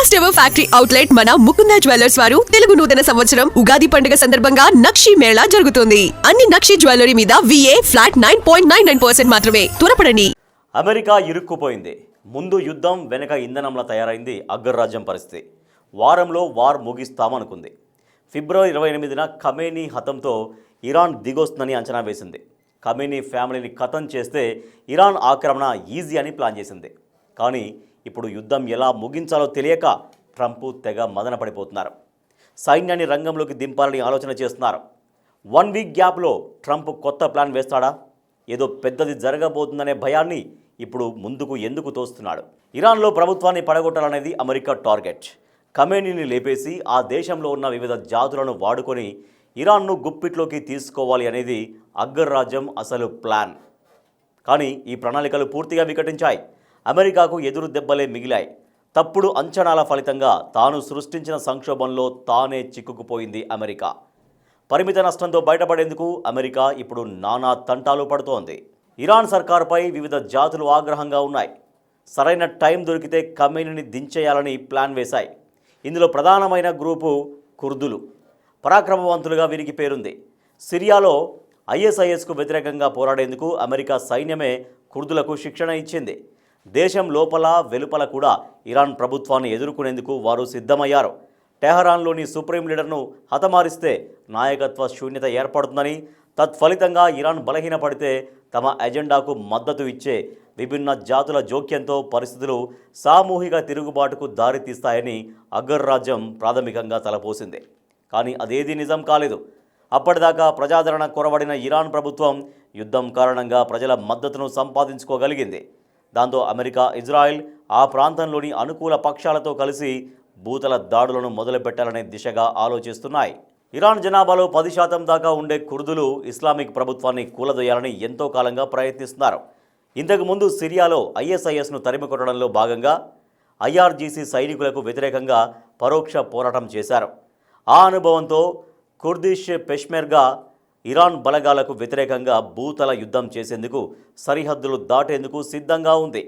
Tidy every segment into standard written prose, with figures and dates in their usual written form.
First ever factory outlet మన Mukunda jewellers వారు తెలుగు నూతన సంవత్సరం ఉగాది పండుగ సందర్భంగా నక్షి మేళా జరుగుతుంది. అన్ని నక్షి జ్యువెలరీ మీద VA ఫ్లాట్ 9.99% మాత్రమే. త్వరపడండి. అమెరికా ఇరుక్కుపోయింది. ముందు యుద్ధం, వెనక ఇంధనంలా తయారైంది అగ్రరాజ్యం పరిస్థితి. వారంలో వార్ ముగిస్తామనుకుంది. ఫిబ్రవరి 28న ఖమేనీ హతంతో ఇరాన్ దిగొస్తుందని అంచనా వేసింది. ఖమేనీ ఫ్యామిలీని ఖతం చేస్తే ఇరాన్ ఆక్రమణ ఈజీ అని ప్లాన్ చేసింది. కానీ ఇప్పుడు యుద్ధం ఎలా ముగించాలో తెలియక ట్రంప్ తెగ మదన పడిపోతున్నారు. సైన్యాన్ని రంగంలోకి దింపాలని ఆలోచన చేస్తున్నారు. 1 వీక్ గ్యాప్లో ట్రంప్ కొత్త ప్లాన్ వేస్తాడా? ఏదో పెద్దది జరగబోతుందనే భయాన్ని ఇప్పుడు ముందుకు ఎందుకు తోస్తున్నాడు? ఇరాన్లో ప్రభుత్వాన్ని పడగొట్టాలనేది అమెరికా టార్గెట్. ఖమేనీని లేపేసి ఆ దేశంలో ఉన్న వివిధ జాతులను వాడుకొని ఇరాన్ను గుప్పిట్లోకి తీసుకోవాలి అనేది అగ్రరాజ్యం అసలు ప్లాన్. కానీ ఈ ప్రణాళికలు పూర్తిగా వికటించాయి. అమెరికాకు ఎదురు దెబ్బలే మిగిలాయి. తప్పుడు అంచనాల ఫలితంగా తాను సృష్టించిన సంక్షోభంలో తానే చిక్కుకుపోయింది అమెరికా. పరిమిత నష్టంతో బయటపడేందుకు అమెరికా ఇప్పుడు నానా తంటాలు పడుతోంది. ఇరాన్ సర్కారుపై వివిధ జాతులు ఆగ్రహంగా ఉన్నాయి. సరైన టైం దొరికితే ఖమేనీని దించేయాలని ప్లాన్ వేశాయి. ఇందులో ప్రధానమైన గ్రూపు కుర్దులు. పరాక్రమవంతులుగా వీరికి పేరుంది. సిరియాలో ISISకు వ్యతిరేకంగా పోరాడేందుకు అమెరికా సైన్యమే కుర్దులకు శిక్షణ ఇచ్చింది. దేశం లోపల వెలుపల కూడా ఇరాన్ ప్రభుత్వాన్ని ఎదుర్కొనేందుకు వారు సిద్ధమయ్యారు. టెహరాన్లోని సుప్రీం లీడర్ను హతమారిస్తే నాయకత్వ శూన్యత ఏర్పడుతుందని, తత్ఫలితంగా ఇరాన్ బలహీనపడితే తమ ఎజెండాకు మద్దతు ఇచ్చే విభిన్న జాతుల జోక్యంతో పరిస్థితులు సామూహిక తిరుగుబాటుకు దారితీస్తాయని అగ్రరాజ్యం ప్రాథమికంగా తలపోసింది. కానీ అదేదీ నిజం కాలేదు. అప్పటిదాకా ప్రజాదరణ కొరవడిన ఇరాన్ ప్రభుత్వం యుద్ధం కారణంగా ప్రజల మద్దతును సంపాదించుకోగలిగింది. దాంతో అమెరికా, ఇజ్రాయెల్ ఆ ప్రాంతంలోని అనుకూల పక్షాలతో కలిసి భూతల దాడులను మొదలుపెట్టాలనే దిశగా ఆలోచిస్తున్నాయి. ఇరాన్ జనాభాలో 10% దాకా ఉండే కుర్దులు ఇస్లామిక్ ప్రభుత్వాన్ని కూలదొయ్యాలని ఎంతో కాలంగా ప్రయత్నిస్తున్నారు. ఇంతకుముందు సిరియాలో ISISను తరిమికొట్టడంలో భాగంగా IRGC సైనికులకు వ్యతిరేకంగా పరోక్ష పోరాటం చేశారు. ఆ అనుభవంతో కుర్దిష్ పెష్మెర్గా ఇరాన్ బలగాలకు వ్యతిరేకంగా భూతల యుద్ధం చేసేందుకు, సరిహద్దులు దాటేందుకు సిద్ధంగా ఉంది.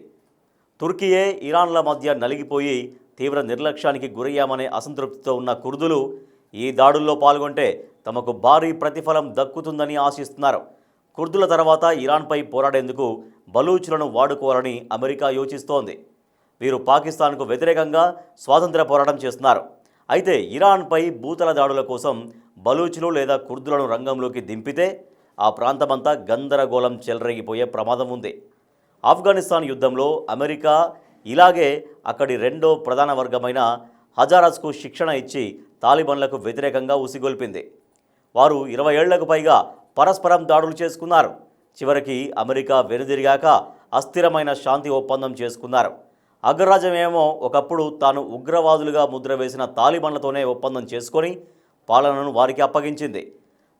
తుర్కీయే ఇరాన్ల మధ్య నలిగిపోయి తీవ్ర నిర్లక్ష్యానికి గురయ్యామనే అసంతృప్తితో ఉన్న కుర్దులు ఈ దాడుల్లో పాల్గొంటే తమకు భారీ ప్రతిఫలం దక్కుతుందని ఆశిస్తున్నారు. కుర్దుల తర్వాత ఇరాన్పై పోరాడేందుకు బలూచులను వాడుకోవాలని అమెరికా యోచిస్తోంది. వీరు పాకిస్తాన్కు వ్యతిరేకంగా స్వాతంత్ర పోరాటం చేస్తున్నారు. అయితే ఇరాన్పై భూతల దాడుల కోసం బలూచులు లేదా కుర్దులను రంగంలోకి దింపితే ఆ ప్రాంతమంతా గందరగోళం చెలరేగిపోయే ప్రమాదం ఉంది. ఆఫ్ఘనిస్తాన్ యుద్ధంలో అమెరికా ఇలాగే అక్కడి రెండో ప్రధాన వర్గమైన హజారస్కు శిక్షణ ఇచ్చి తాలిబాన్లకు వ్యతిరేకంగా ఉసిగొల్పింది. వారు 20 ఏళ్లకు పైగా పరస్పరం దాడులు చేసుకున్నారు. చివరికి అమెరికా వెనుదిరిగాక అస్థిరమైన శాంతి ఒప్పందం చేసుకున్నారు. అగ్రరాజ్యమేమో ఒకప్పుడు తాను ఉగ్రవాదులుగా ముద్ర వేసిన తాలిబాన్లతోనే ఒప్పందం చేసుకొని పాలనను వారికి అప్పగించింది.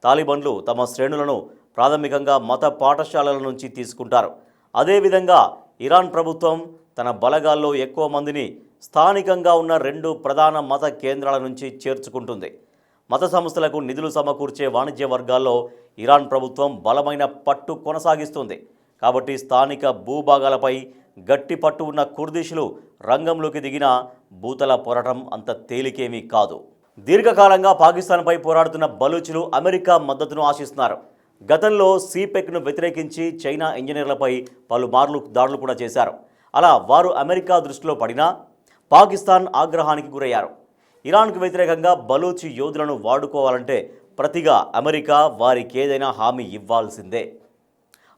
తాలిబాన్లు తమ శ్రేణులను ప్రాథమికంగా మత పాఠశాలల నుంచి తీసుకుంటారు. అదేవిధంగా ఇరాన్ ప్రభుత్వం తన బలగాల్లో ఎక్కువ మందిని స్థానికంగా ఉన్న 2 ప్రధాన మత కేంద్రాల నుంచి చేర్చుకుంటుంది. మత సంస్థలకు నిధులు సమకూర్చే వాణిజ్య వర్గాల్లో ఇరాన్ ప్రభుత్వం బలమైన పట్టు కొనసాగిస్తుంది. కాబట్టి స్థానిక భూభాగాలపై గట్టి పట్టు ఉన్న కుర్దిషులు రంగంలోకి దిగిన భూతల పోరాటం అంత తేలికేమీ కాదు. దీర్ఘకాలంగా పాకిస్తాన్పై పోరాడుతున్న బలూచులు అమెరికా మద్దతును ఆశిస్తున్నారు. గతంలో సిపెక్ను వ్యతిరేకించి చైనా ఇంజనీర్లపై పలుమార్లు దాడులు కూడా చేశారు. అలా వారు అమెరికా దృష్టిలో పడినా పాకిస్తాన్ ఆగ్రహానికి గురయ్యారు. ఇరాన్కు వ్యతిరేకంగా బలూచి యోధులను వాడుకోవాలంటే ప్రతిగా అమెరికా వారికేదైనా హామీ ఇవ్వాల్సిందే.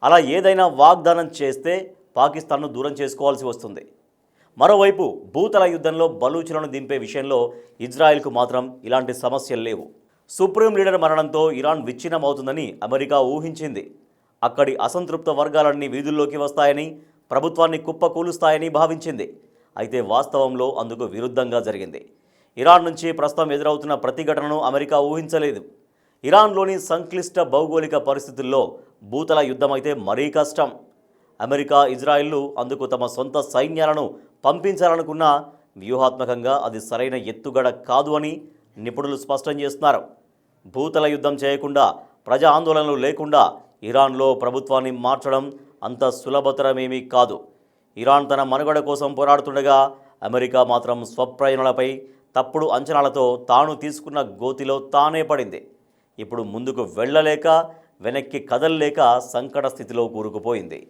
అలా ఏదైనా వాగ్దానం చేస్తే పాకిస్తాన్ను దూరం చేసుకోవాల్సి వస్తుంది. మరోవైపు భూతల యుద్ధంలో బలూచులను దింపే విషయంలో ఇజ్రాయెల్కు మాత్రం ఇలాంటి సమస్యలు లేవు. సుప్రీం లీడర్ మరణంతో ఇరాన్ విచ్ఛిన్నమవుతుందని అమెరికా ఊహించింది. అక్కడి అసంతృప్త వర్గాలన్నీ వీధుల్లోకి వస్తాయని, ప్రభుత్వాన్ని కుప్పకూలుస్తాయని భావించింది. అయితే వాస్తవంలో అందుకు విరుద్ధంగా జరిగింది. ఇరాన్ నుంచి ప్రస్తుతం ఎదురవుతున్న ప్రతిఘటనను అమెరికా ఊహించలేదు. ఇరాన్లోని సంక్లిష్ట భౌగోళిక పరిస్థితుల్లో భూతల యుద్ధమైతే మరీ కష్టం. అమెరికా, ఇజ్రాయెల్లు అందుకు తమ సొంత సైన్యాలను పంపించాలనుకున్నా వ్యూహాత్మకంగా అది సరైన ఎత్తుగడ కాదు అని నిపుణులు స్పష్టం చేస్తున్నారు. భూతల యుద్ధం చేయకుండా, ప్రజా ఆందోళనలు లేకుండా ఇరాన్లో ప్రభుత్వాన్ని మార్చడం అంత సులభతరమేమీ కాదు. ఇరాన్ తన మనుగడ కోసం పోరాడుతుండగా అమెరికా మాత్రం స్వప్రయోజనాలపై తప్పుడు అంచనాలతో తాను తీసుకున్న గోతిలో తానే పడింది. ఇప్పుడు ముందుకు వెళ్ళలేక వెనక్కి కదలలేక సంకట స్థితిలో కూరుకుపోయింది.